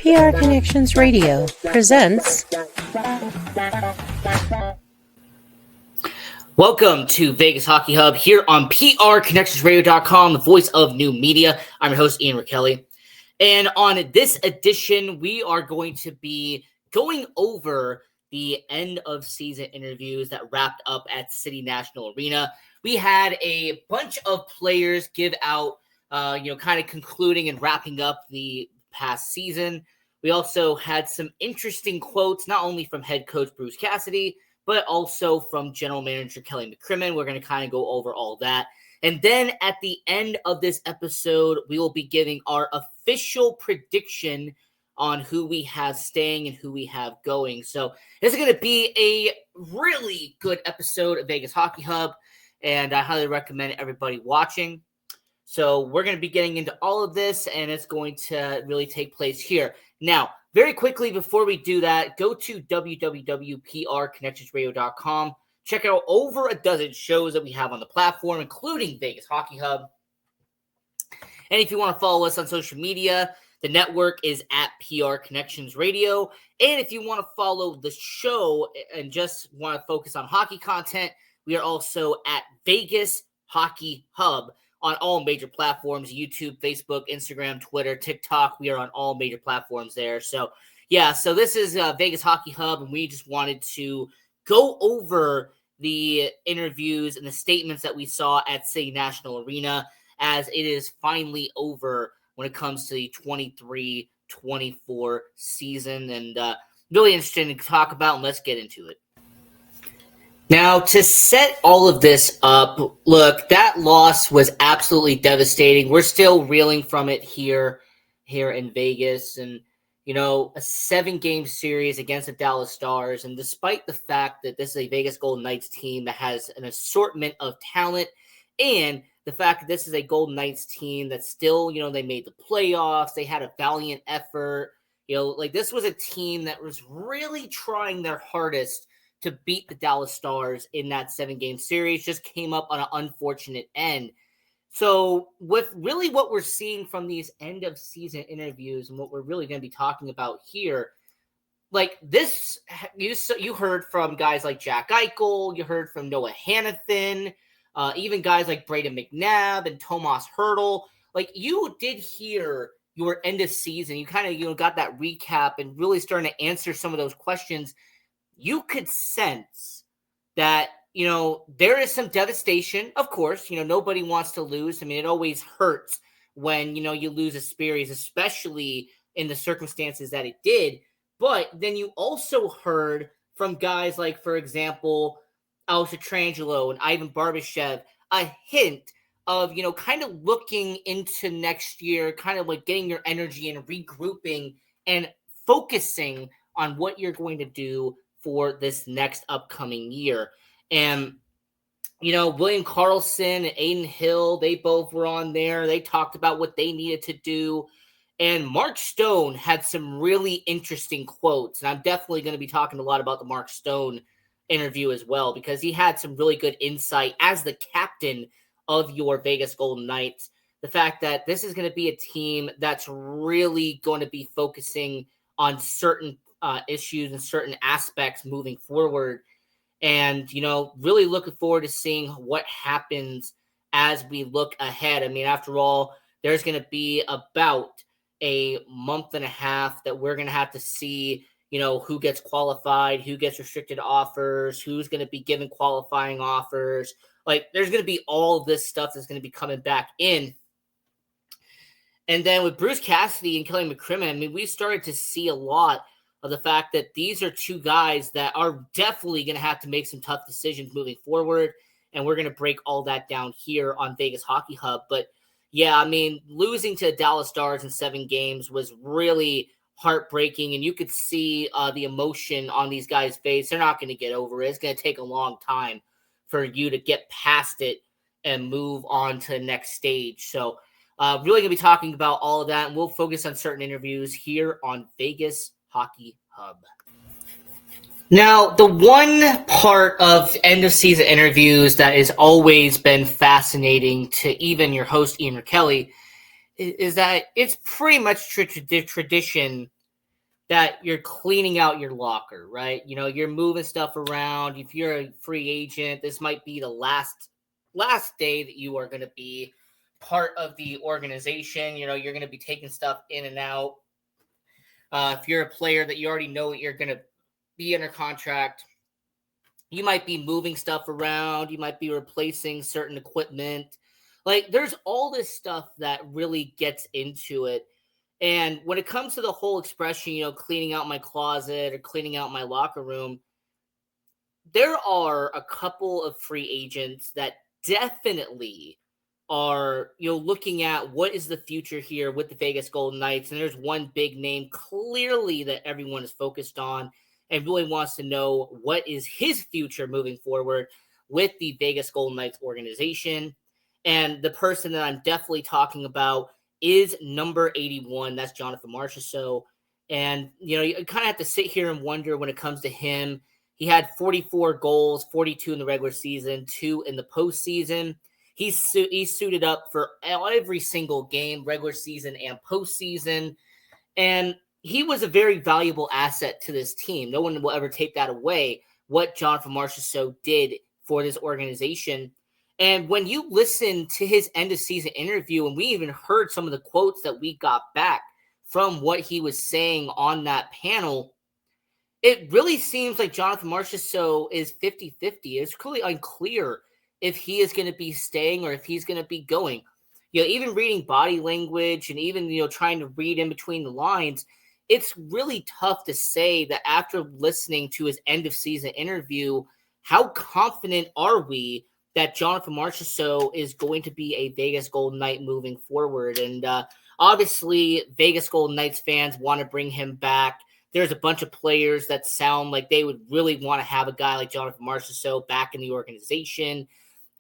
PR Connections Radio presents. Welcome to Vegas Hockey Hub here on PRConnectionsRadio.com, the voice of new media. I'm your host, Ian Rachiele. And on this edition, we are going to be going over the end of season interviews that wrapped up at City National Arena. We had a bunch of players give out, kind of concluding and wrapping up the past season. We also had some interesting quotes, not only from head coach Bruce Cassidy, but also from general manager Kelly McCrimmon. We're going to kind of go over all that. And then at the end of this episode, we will be giving our official prediction on who we have staying and who we have going. So this is going to be a really good episode of Vegas Hockey Hub, and I highly recommend everybody watching. So we're going to be getting into all of this, and it's going to really take place here. Now, very quickly before we do that, go to www.prconnectionsradio.com. Check out over a dozen shows that we have on the platform, including Vegas Hockey Hub. And if you want to follow us on social media, the network is at PR Connections Radio. And if you want to follow the show and just want to focus on hockey content, we are also at Vegas Hockey Hub on all major platforms: YouTube, Facebook, Instagram, Twitter, TikTok. We are on all major platforms there. So this is Vegas Hockey Hub, and we just wanted to go over the interviews and the statements that we saw at City National Arena, as it is finally over when it comes to the 23-24 season, and really interesting to talk about, and let's get into it. Now, to set all of this up, look, that loss was absolutely devastating. We're still reeling from it here in Vegas, and a 7-game series against the Dallas Stars. And despite the fact that this is a Vegas Golden Knights team that has an assortment of talent, and the fact that this is a Golden Knights team that still, they made the playoffs, they had a valiant effort. This was a team that was really trying their hardest to beat the Dallas Stars in that 7-game series, just came up on an unfortunate end. So with really what we're seeing from these end of season interviews and what we're really going to be talking about here, like this, you heard from guys like Jack Eichel, you heard from Noah Hanifin, even guys like Braden McNabb and Tomas Hertl. Like, you did hear your end of season. You kind of, got that recap and really starting to answer some of those questions. You could sense that, there is some devastation. Of course, nobody wants to lose. I mean, it always hurts when, you lose a series, especially in the circumstances that it did. But then you also heard from guys like, for example, Alex Pietrangelo and Ivan Barbashev, a hint of, kind of looking into next year, kind of like getting your energy and regrouping and focusing on what you're going to do for this next upcoming year. And, William Karlsson and Aiden Hill, they both were on there. They talked about what they needed to do. And Mark Stone had some really interesting quotes. And I'm definitely going to be talking a lot about the Mark Stone interview as well, because he had some really good insight as the captain of your Vegas Golden Knights. The fact that this is going to be a team that's really going to be focusing on certain issues and certain aspects moving forward. And, really looking forward to seeing what happens as we look ahead. I mean, after all, there's going to be about a month and a half that we're going to have to see, who gets qualified, who gets restricted offers, who's going to be given qualifying offers. Like, there's going to be all of this stuff that's going to be coming back in. And then with Bruce Cassidy and Kelly McCrimmon, I mean, we started to see a lot of the fact that these are two guys that are definitely going to have to make some tough decisions moving forward. And we're going to break all that down here on Vegas Hockey Hub. But yeah, I mean, losing to the Dallas Stars in 7 games was really heartbreaking. And you could see the emotion on these guys' face. They're not going to get over it. It's going to take a long time for you to get past it and move on to the next stage. So really going to be talking about all of that. And we'll focus on certain interviews here on Vegas Hockey Hub. Now, the one part of end-of-season interviews that has always been fascinating to even your host, Ian Rachiele, is that it's pretty much tradition that you're cleaning out your locker, right? You're moving stuff around. If you're a free agent, this might be the last day that you are going to be part of the organization. You're going to be taking stuff in and out. If you're a player that you already know that you're going to be under contract, you might be moving stuff around. You might be replacing certain equipment. Like, there's all this stuff that really gets into it. And when it comes to the whole expression, cleaning out my closet or cleaning out my locker room, there are a couple of free agents that definitely are, looking at what is the future here with the Vegas Golden Knights. And there's one big name clearly that everyone is focused on and really wants to know what is his future moving forward with the Vegas Golden Knights organization. And the person that I'm definitely talking about is number 81. That's Jonathan Marchessault. And, you kind of have to sit here and wonder when it comes to him. He had 44 goals, 42 in the regular season, 2 in the postseason. He's suited up for every single game, regular season and postseason. And he was a very valuable asset to this team. No one will ever take that away, what Jonathan Marchessault did for this organization. And when you listen to his end of season interview, and we even heard some of the quotes that we got back from what he was saying on that panel, it really seems like Jonathan Marchessault is 50-50. It's really unclear if he is going to be staying or if he's going to be going. Even reading body language and even, trying to read in between the lines, it's really tough to say that after listening to his end of season interview, how confident are we that Jonathan Marchessault is going to be a Vegas Golden Knight moving forward? And obviously, Vegas Golden Knights fans want to bring him back. There's a bunch of players that sound like they would really want to have a guy like Jonathan Marchessault back in the organization.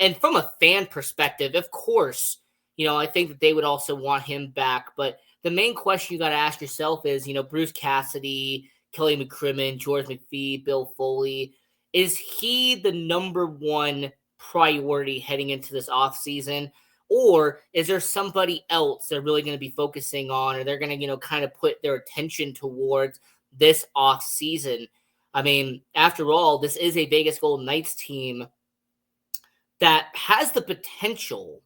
And from a fan perspective, of course, I think that they would also want him back. But the main question you got to ask yourself is, Bruce Cassidy, Kelly McCrimmon, George McPhee, Bill Foley, is he the number one priority heading into this offseason? Or is there somebody else they're really going to be focusing on, or they're going to, kind of put their attention towards this off season? I mean, after all, this is a Vegas Golden Knights team that has the potential.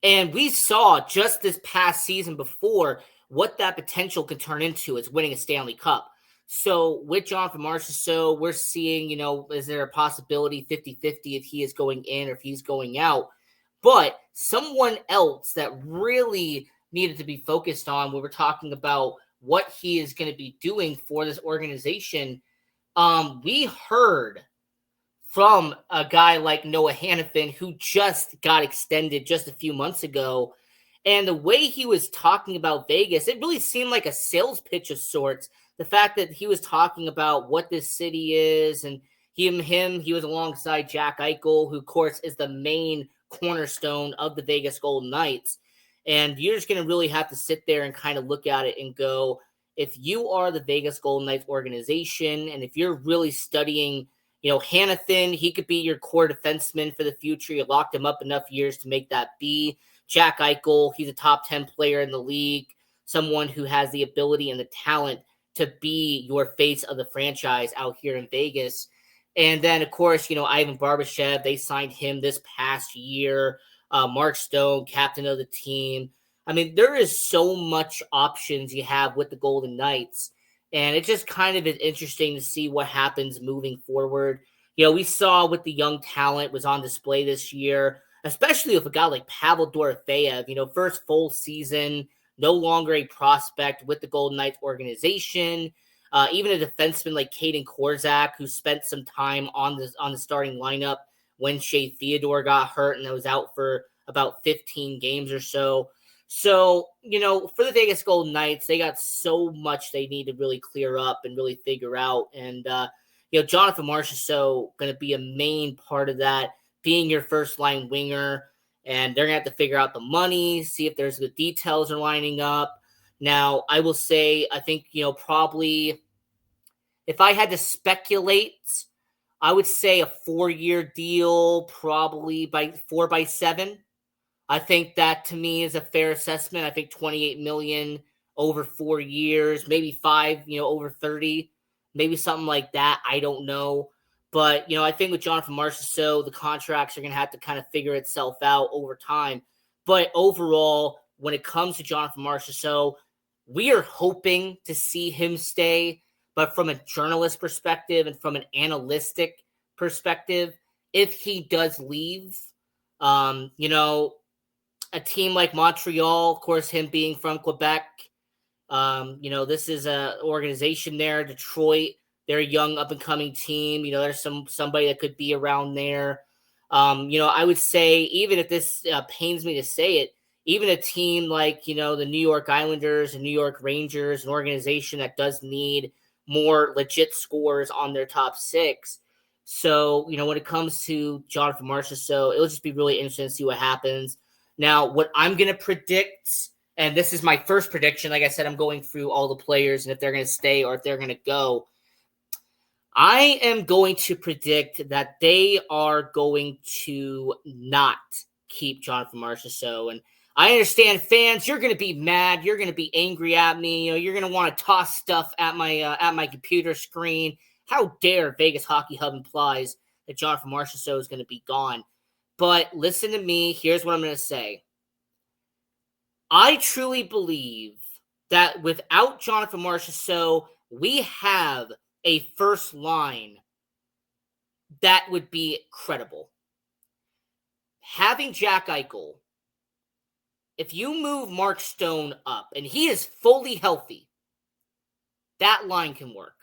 And we saw just this past season before what that potential could turn into is winning a Stanley Cup. So with Jonathan Marchessault, we're seeing, is there a possibility 50-50 if he is going in or if he's going out? But someone else that really needed to be focused on when we're talking about what he is going to be doing for this organization, we heard from a guy like Noah Hannafin, who just got extended just a few months ago. And the way he was talking about Vegas, it really seemed like a sales pitch of sorts. The fact that he was talking about what this city is, and he was alongside Jack Eichel, who, of course, is the main cornerstone of the Vegas Golden Knights. And you're just going to really have to sit there and kind of look at it and go, if you are the Vegas Golden Knights organization, and if you're really studying, Hannafin, he could be your core defenseman for the future. You locked him up enough years to make that be. Jack Eichel, he's a top 10 player in the league, someone who has the ability and the talent to be your face of the franchise out here in Vegas. And then, of course, Ivan Barbashev, they signed him this past year. Mark Stone, captain of the team. I mean, there is so much options you have with the Golden Knights. And it just kind of is interesting to see what happens moving forward. We saw what the young talent was on display this year, especially with a guy like Pavel Dorofeyev, first full season, no longer a prospect with the Golden Knights organization. Even a defenseman like Caden Korzak, who spent some time on the starting lineup when Shea Theodore got hurt and was out for about 15 games or so. So, for the Vegas Golden Knights, they got so much they need to really clear up and really figure out. And, Jonathan Marchessault going to be a main part of that, being your first line winger. And they're going to have to figure out the money, see if there's the details are lining up. Now, I will say, I think, probably if I had to speculate, I would say a 4-year deal, probably by 4x7. I think that to me is a fair assessment. I think $28 million over 4 years, maybe 5, over 30, maybe something like that. I don't know. But, I think with Jonathan Marchessault, the contracts are going to have to kind of figure itself out over time. But overall, when it comes to Jonathan Marchessault, we are hoping to see him stay. But from a journalist perspective and from an analytic perspective, if he does leave, a team like Montreal, of course, him being from Quebec, this is a organization there. Detroit, they're a young up and coming team. There's somebody that could be around there. I would say, even if this pains me to say it, even a team like, the New York Islanders and New York Rangers, an organization that does need more legit scores on their top six. So, when it comes to Jonathan Marchessault, it'll just be really interesting to see what happens. Now, what I'm going to predict, and this is my first prediction, like I said, I'm going through all the players and if they're going to stay or if they're going to go. I am going to predict that they are going to not keep Jonathan Marchessault. And I understand, fans, you're going to be mad. You're going to be angry at me. You're going to want to toss stuff at my computer screen. How dare Vegas Hockey Hub implies that Jonathan Marchessault is going to be gone. But listen to me. Here's what I'm going to say. I truly believe that without Jonathan Marchessault, we have a first line that would be credible. Having Jack Eichel, if you move Mark Stone up and he is fully healthy, that line can work.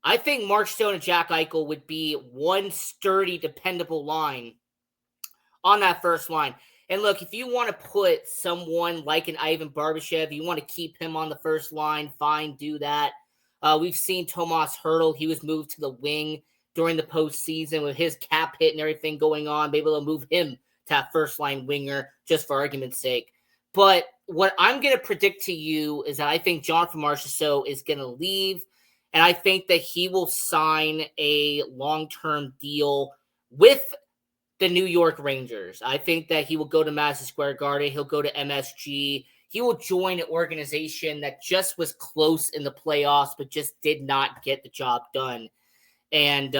I think Mark Stone and Jack Eichel would be one sturdy, dependable line on that first line. And look, if you want to put someone like an Ivan Barbashev, you want to keep him on the first line, fine, do that. We've seen Tomas Hertl. He was moved to the wing during the postseason with his cap hit and everything going on. Maybe they'll move him to that first line winger just for argument's sake. But what I'm going to predict to you is that I think Jonathan Marchessault is going to leave, and I think that he will sign a long-term deal with the New York Rangers. I think that he will go to Madison Square Garden. He'll go to MSG. He will join an organization that just was close in the playoffs, but just did not get the job done. And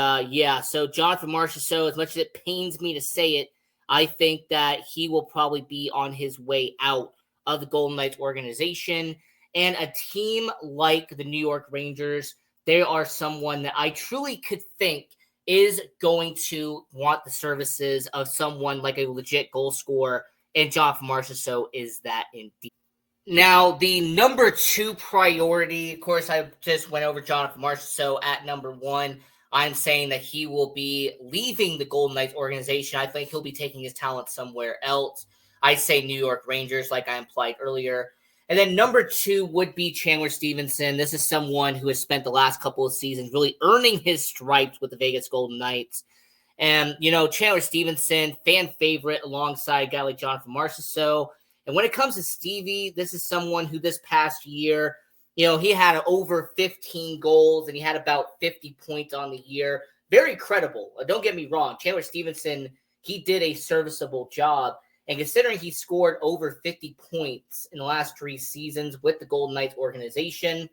so Jonathan Marchessault, as much as it pains me to say it, I think that he will probably be on his way out of the Golden Knights organization. And a team like the New York Rangers, they are someone that I truly could think is going to want the services of someone like a legit goal scorer, and Jonathan Marchessault is that indeed. Now, the number 2 priority, of course, I just went over Jonathan Marchessault at number 1. I'm saying that he will be leaving the Golden Knights organization. I think he'll be taking his talent somewhere else. I say New York Rangers, like I implied earlier. And then number 2 would be Chandler Stevenson. This is someone who has spent the last couple of seasons really earning his stripes with the Vegas Golden Knights. And, Chandler Stevenson, fan favorite alongside a guy like Jonathan Marchessault. And when it comes to Stevie, this is someone who this past year, he had over 15 goals and he had about 50 points on the year. Very credible. Don't get me wrong. Chandler Stevenson, he did a serviceable job. And considering he scored over 50 points in the last 3 seasons with the Golden Knights organization.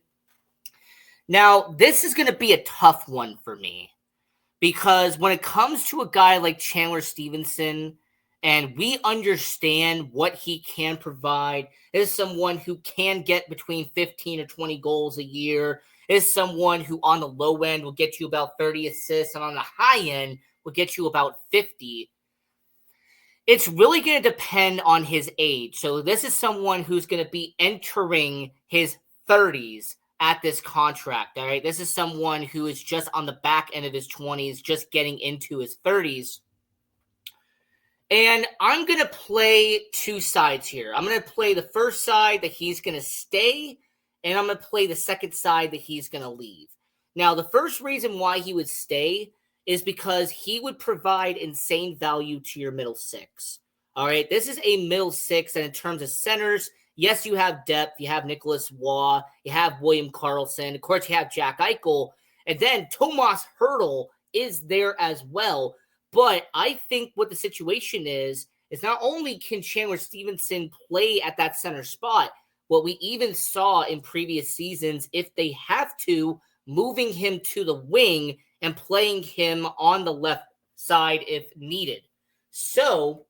Now, this is going to be a tough one for me. Because when it comes to a guy like Chandler Stevenson, and we understand what he can provide, is someone who can get between 15 or 20 goals a year, is someone who on the low end will get you about 30 assists, and on the high end will get you about 50. It's really going to depend on his age. So this is someone who's going to be entering his 30s at this contract, all right? This is someone who is just on the back end of his 20s, just getting into his 30s. And I'm going to play 2 sides here. I'm going to play the first side that he's going to stay, and I'm going to play the second side that he's going to leave. Now, the first reason why he would stay is because he would provide insane value to your middle six. All right, this is a middle six, and in terms of centers, yes, you have depth. You have Nicholas Waugh. You have William Karlsson. Of course, you have Jack Eichel. And then Tomas Hertl is there as well. But I think what the situation is not only can Chandler Stevenson play at that center spot, what we even saw in previous seasons, if they have to, moving him to the wing and playing him on the left side if needed. So,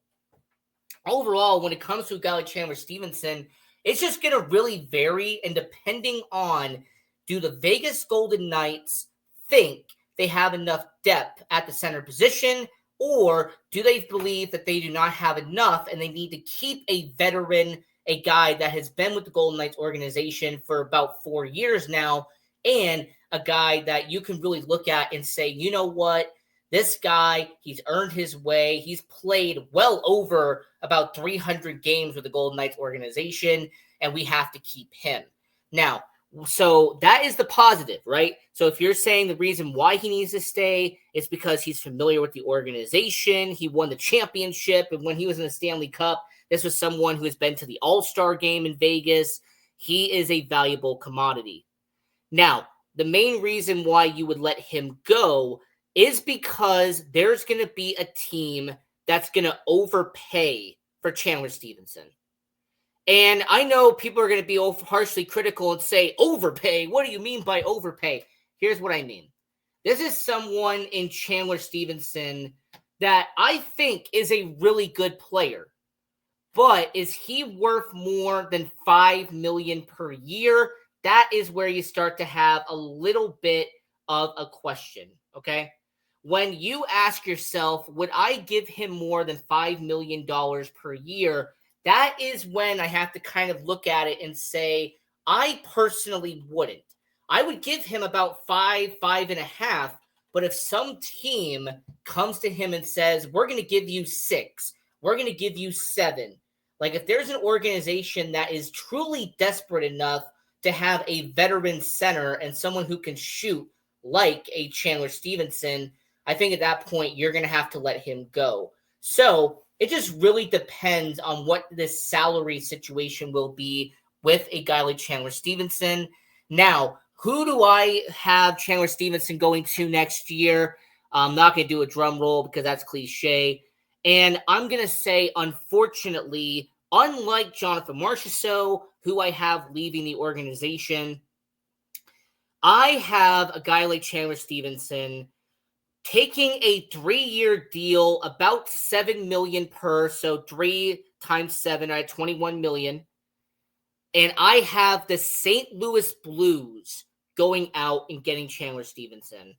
overall, when it comes to a guy like Chandler Stevenson, it's just going to really vary. And depending on, do the Vegas Golden Knights think they have enough depth at the center position, or do they believe that they do not have enough and they need to keep a veteran, a guy that has been with the Golden Knights organization for about 4 years now, and a guy that you can really look at and say, you know what? This guy, he's earned his way. He's played well over about 300 games with the Golden Knights organization, and we have to keep him. Now, so that is the positive, right? So if you're saying the reason why he needs to stay is because he's familiar with the organization, he won the championship, and when he was in the Stanley Cup, this was someone who has been to the All-Star game in Vegas. He is a valuable commodity. Now, the main reason why you would let him go is because there's going to be a team that's going to overpay for Chandler Stevenson. And I know people are going to be harshly critical and say, overpay? What do you mean by overpay? Here's what I mean. This is someone in Chandler Stevenson that I think is a really good player. But is he worth more than $5 million per year? That is where you start to have a little bit of a question, okay? When you ask yourself, would I give him more than $5 million per year? That is when I have to kind of look at it and say, I personally wouldn't. I would give him about 5.5. But if some team comes to him and says, we're going to give you 6, we're going to give you 7. Like if there's an organization that is truly desperate enough to have a veteran center and someone who can shoot like a Chandler Stevenson, I think at that point you're going to have to let him go. So it just really depends on what this salary situation will be with a guy like Chandler Stevenson. Now, who do I have Chandler Stevenson going to next year? I'm not going to do a drum roll because that's cliche. And I'm going to say, unfortunately, unlike Jonathan Marchessault, who I have leaving the organization, I have a guy like Chandler Stevenson taking a 3-year deal, about $7 million per, so 3 times 7, right, $21 million. And I have the St. Louis Blues going out and getting Chandler Stevenson.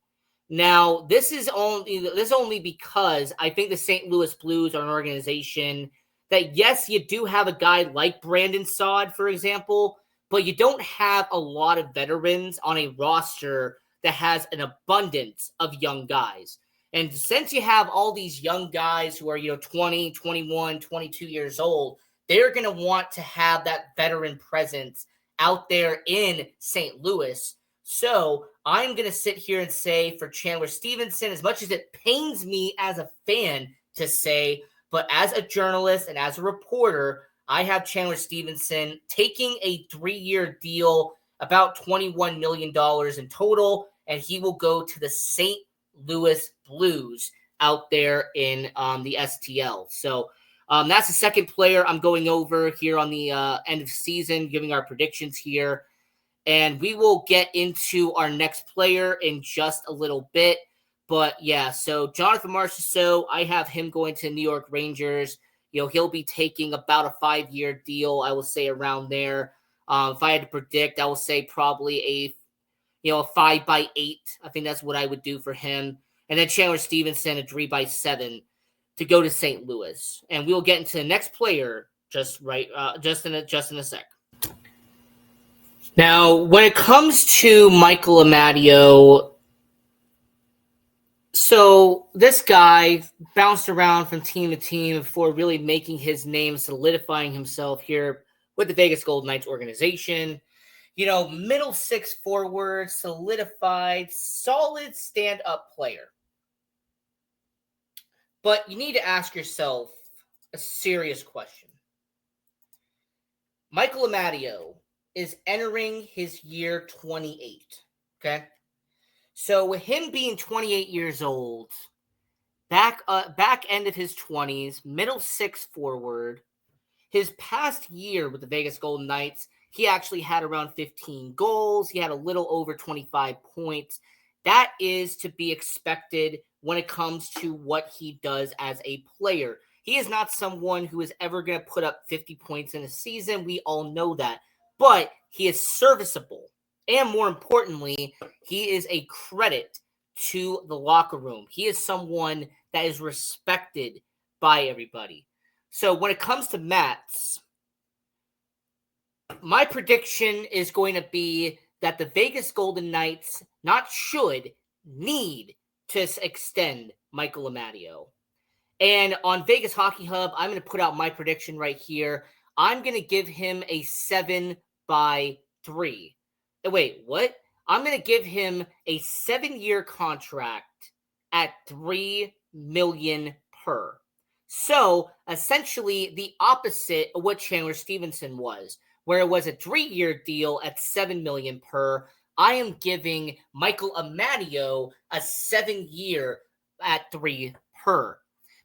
Now, this is only because I think the St. Louis Blues are an organization that, yes, you do have a guy like Brandon Saad, for example, but you don't have a lot of veterans on a roster that has an abundance of young guys. And since you have all these young guys who are, 20, 21, 22 years old, they're going to want to have that veteran presence out there in St. Louis. So I'm going to sit here and say for Chandler Stevenson, as much as it pains me as a fan to say, but as a journalist and as a reporter, I have Chandler Stevenson taking a 3-year deal, about $21 million in total, and he will go to the St. Louis Blues out there in the STL. So that's the second player I'm going over here on the end of season, giving our predictions here. And we will get into our next player in just a little bit. But yeah, so Jonathan Marchessault, I have him going to New York Rangers. He'll be taking about a 5-year deal, I will say around there. If I had to predict, I will say probably a 5x8. I think that's what I would do for him. And then Chandler Stevenson, a 3x7 to go to St. Louis. And we will get into the next player just in a sec. Now, when it comes to Michael Amadio, so this guy bounced around from team to team before really making his name, solidifying himself here with the Vegas Golden Knights organization. Middle 6 forward, solidified, solid stand-up player. But you need to ask yourself a serious question. Michael Amadio is entering his year 28, okay? So with him being 28 years old, back end of his 20s, middle 6 forward, his past year with the Vegas Golden Knights, He actually had around 15 goals. He had a little over 25 points. That is to be expected when it comes to what he does as a player. He is not someone who is ever going to put up 50 points in a season. We all know that. But he is serviceable. And more importantly, he is a credit to the locker room. He is someone that is respected by everybody. So when it comes to Mats, my prediction is going to be that the Vegas Golden Knights need to extend Michael Amadio. And on Vegas Hockey Hub, I'm going to put out my prediction right here. I'm going to give him a 7-3. Wait, what? I'm going to give him a 7-year contract at $3 million per. So essentially the opposite of what Chandler Stevenson was, where it was a 3-year deal at $7 million per. I am giving Michael Amadio a 7-year at $3 per.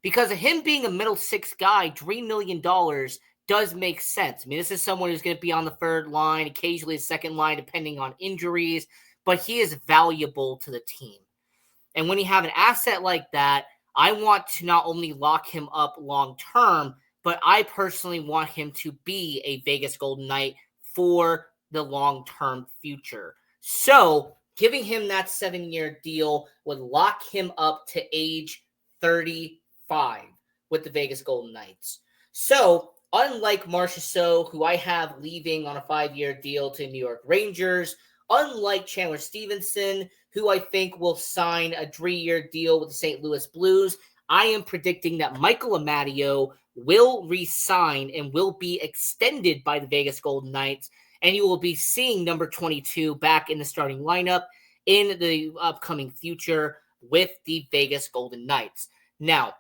Because of him being a middle six guy, $3 million does make sense. I mean, this is someone who's going to be on the third line, occasionally a second line, depending on injuries, but he is valuable to the team. And when you have an asset like that, I want to not only lock him up long term, but I personally want him to be a Vegas Golden Knight for the long-term future. So giving him that 7-year deal would lock him up to age 35 with the Vegas Golden Knights. So unlike Marchessault, who I have leaving on a 5-year deal to New York Rangers, unlike Chandler Stevenson, who I think will sign a 3-year deal with the St. Louis Blues, I am predicting that Michael Amadio will re-sign and will be extended by the Vegas Golden Knights, and you will be seeing number 22 back in the starting lineup in the upcoming future with the Vegas Golden Knights. Now,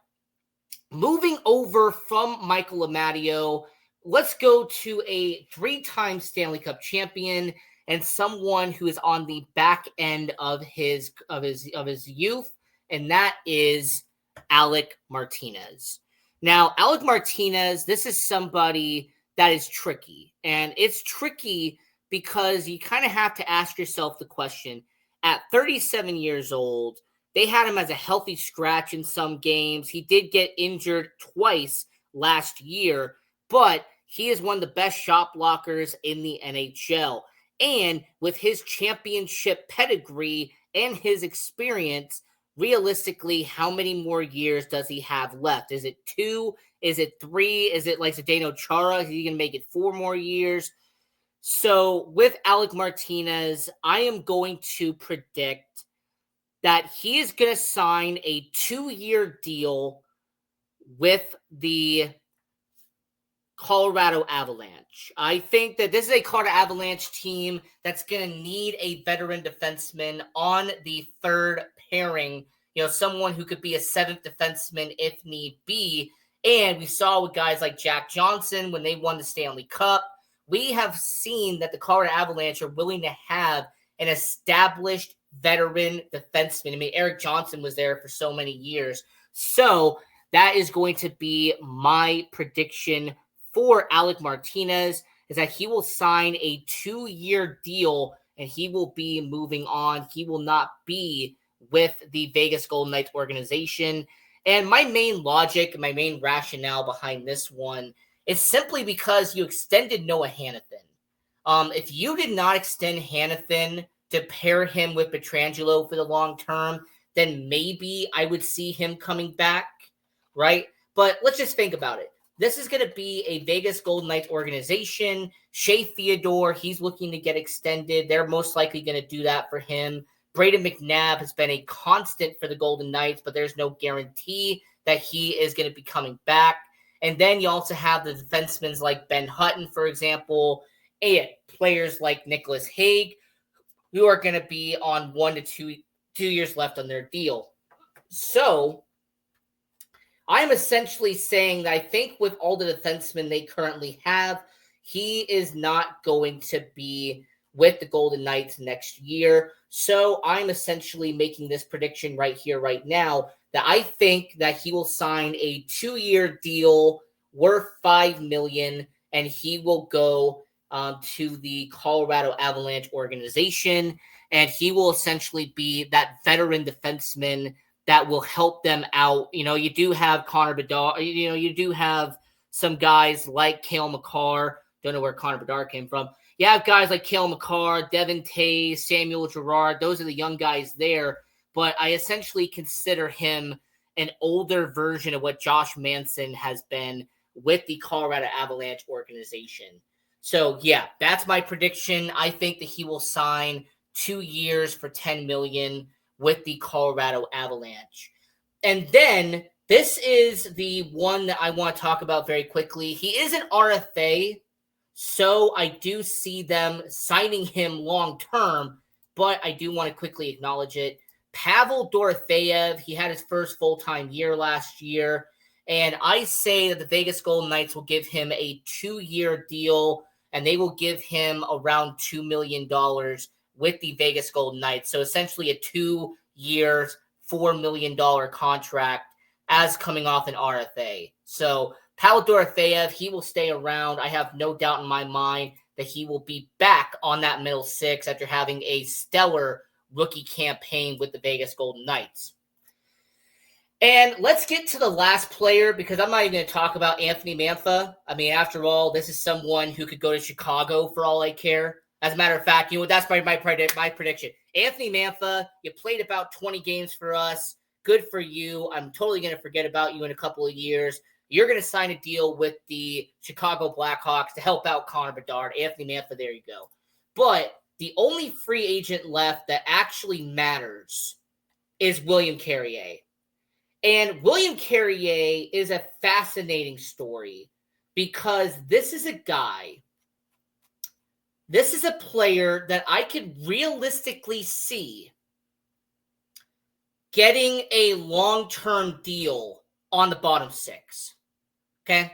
moving over from Michael Amadio, let's go to a 3-time Stanley Cup champion and someone who is on the back end of his youth, and that is Alec Martinez. Now, Alec Martinez, this is somebody that is tricky, and it's tricky because you kind of have to ask yourself the question, at 37 years old, they had him as a healthy scratch in some games. He did get injured twice last year, but he is one of the best shot blockers in the NHL. And with his championship pedigree and his experience, realistically, how many more years does he have left? Is it 2? Is it 3? Is it like Zdeno Chara? Is he going to make it 4 more years? So with Alec Martinez, I am going to predict that he is going to sign a 2-year deal with the Colorado Avalanche. I think that this is a Colorado Avalanche team that's going to need a veteran defenseman on the third pairing, someone who could be a 7th defenseman if need be. And we saw with guys like Jack Johnson when they won the Stanley Cup, we have seen that the Colorado Avalanche are willing to have an established veteran defenseman. I mean, Eric Johnson was there for so many years. So that is going to be my prediction for Alec Martinez, is that he will sign a 2-year deal and he will be moving on. He will not be with the Vegas Golden Knights organization. And my main logic, my main rationale behind this one is simply because you extended Noah Hanifin. If you did not extend Hanifin to pair him with Pietrangelo for the long term, then maybe I would see him coming back, right? But let's just think about it. This is going to be a Vegas Golden Knights organization. Shea Theodore, he's looking to get extended. They're most likely going to do that for him. Braden McNabb has been a constant for the Golden Knights, but there's no guarantee that he is going to be coming back. And then you also have the defensemen like Ben Hutton, for example, and players like Nicholas Hague, who are going to be on 1 to 2 years left on their deal. So I'm essentially saying that I think with all the defensemen they currently have, he is not going to be with the Golden Knights next year. So I'm essentially making this prediction right here, right now, that I think that he will sign a 2-year deal worth $5 million, and he will go to the Colorado Avalanche organization, and he will essentially be that veteran defenseman that will help them out. You do have Connor Bedard, you do have some guys like Cale Makar. Don't know where Connor Bedard came from. You have guys like Cale Makar, Devin Tays, Samuel Girard. Those are the young guys there, but I essentially consider him an older version of what Josh Manson has been with the Colorado Avalanche organization. So, yeah, that's my prediction. I think that he will sign 2 years for $10 million with the Colorado Avalanche. And then this is the one that I want to talk about very quickly. He is an RFA, so I do see them signing him long term, but I do want to quickly acknowledge it. Pavel Dorofeyev, he had his first full-time year last year, and I say that the Vegas Golden Knights will give him a 2-year deal, and they will give him around $2 million with the Vegas Golden Knights. So essentially a 2 years, $4 million contract as coming off an RFA. So Pavel Dorofeyev, he will stay around. I have no doubt in my mind that he will be back on that middle six after having a stellar rookie campaign with the Vegas Golden Knights. And let's get to the last player, because I'm not even going to talk about Anthony Mantha. I mean, after all, this is someone who could go to Chicago for all I care. As a matter of fact, that's my prediction. Anthony Mantha, you played about 20 games for us. Good for you. I'm totally going to forget about you in a couple of years. You're going to sign a deal with the Chicago Blackhawks to help out Connor Bedard. Anthony Mantha, there you go. But the only free agent left that actually matters is William Carrier. And William Carrier is a fascinating story because this is a player that I could realistically see getting a long-term deal on the bottom six. Okay?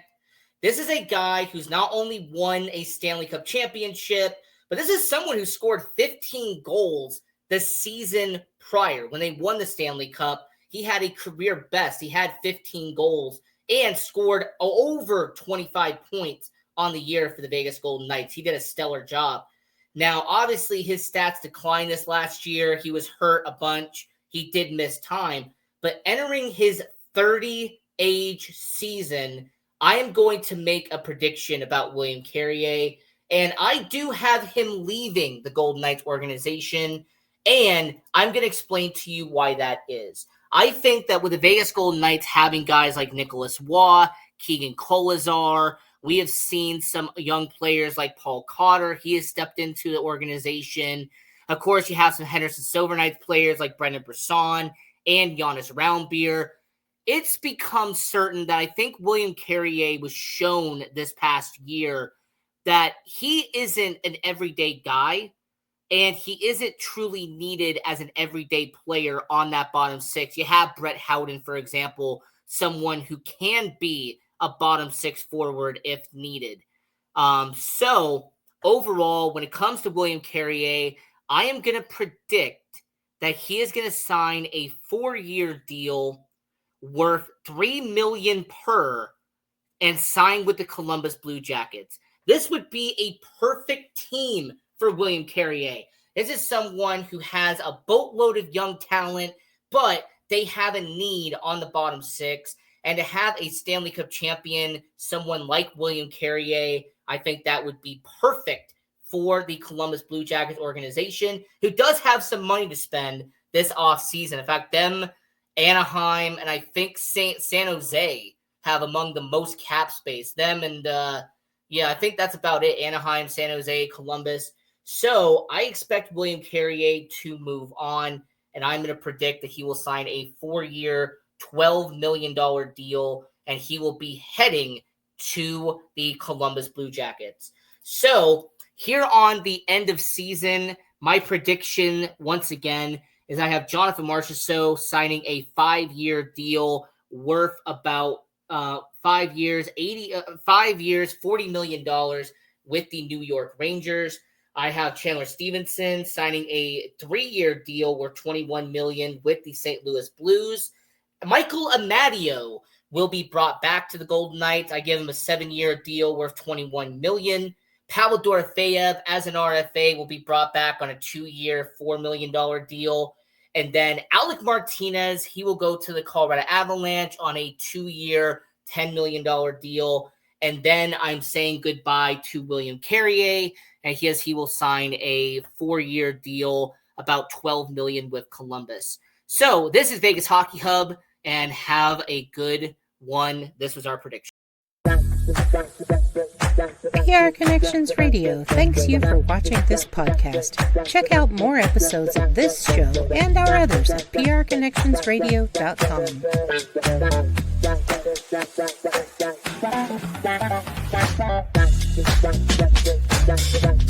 This is a guy who's not only won a Stanley Cup championship, but this is someone who scored 15 goals the season prior. When they won the Stanley Cup, he had a career best. He had 15 goals and scored over 25 points on the year for the Vegas Golden Knights. He did a stellar job. Now, obviously, his stats declined this last year. He was hurt a bunch. He did miss time. But entering his 30-age season, I am going to make a prediction about William Carrier. And I do have him leaving the Golden Knights organization. And I'm going to explain to you why that is. I think that with the Vegas Golden Knights having guys like Nicholas Waugh, Keegan Kolazar, we have seen some young players like Paul Cotter. He has stepped into the organization. Of course, you have some Henderson Silver Knights players like Brendan Brisson and Giannis Roundbeer. It's become certain that I think William Carrier was shown this past year that he isn't an everyday guy. And he isn't truly needed as an everyday player on that bottom six. You have Brett Howden, for example, someone who can be a bottom six forward if needed. So overall, when it comes to William Carrier, I am going to predict that he is going to sign a 4-year deal worth $3 million per and sign with the Columbus Blue Jackets. This would be a perfect team for William Carrier. This is someone who has a boatload of young talent, but they have a need on the bottom six. And to have a Stanley Cup champion, someone like William Carrier, I think that would be perfect for the Columbus Blue Jackets organization, who does have some money to spend this offseason. In fact, them, Anaheim, and I think San Jose have among the most cap space. Them and, I think that's about it. Anaheim, San Jose, Columbus. So I expect William Carrier to move on, and I'm going to predict that he will sign a 4-year, $12 million deal, and he will be heading to the Columbus Blue Jackets. So here on the end of season, my prediction, once again, is I have Jonathan Marchessault signing a 5-year deal worth about 5 years, $40 million with the New York Rangers. I have Chandler Stevenson signing a 3-year deal worth $21 million with the St. Louis Blues. Michael Amadio will be brought back to the Golden Knights. I give him a 7-year deal worth $21 million. Pavel Dorofeyev as an RFA will be brought back on a 2-year, $4 million deal. And then Alec Martinez, he will go to the Colorado Avalanche on a 2-year, $10 million deal. And then I'm saying goodbye to William Carrier, and he will sign a 4-year deal, about $12 million with Columbus. So this is Vegas Hockey Hub, and have a good one. This was our prediction. PR Connections Radio thanks you for watching this podcast. Check out more episodes of this show and our others at prconnectionsradio.com.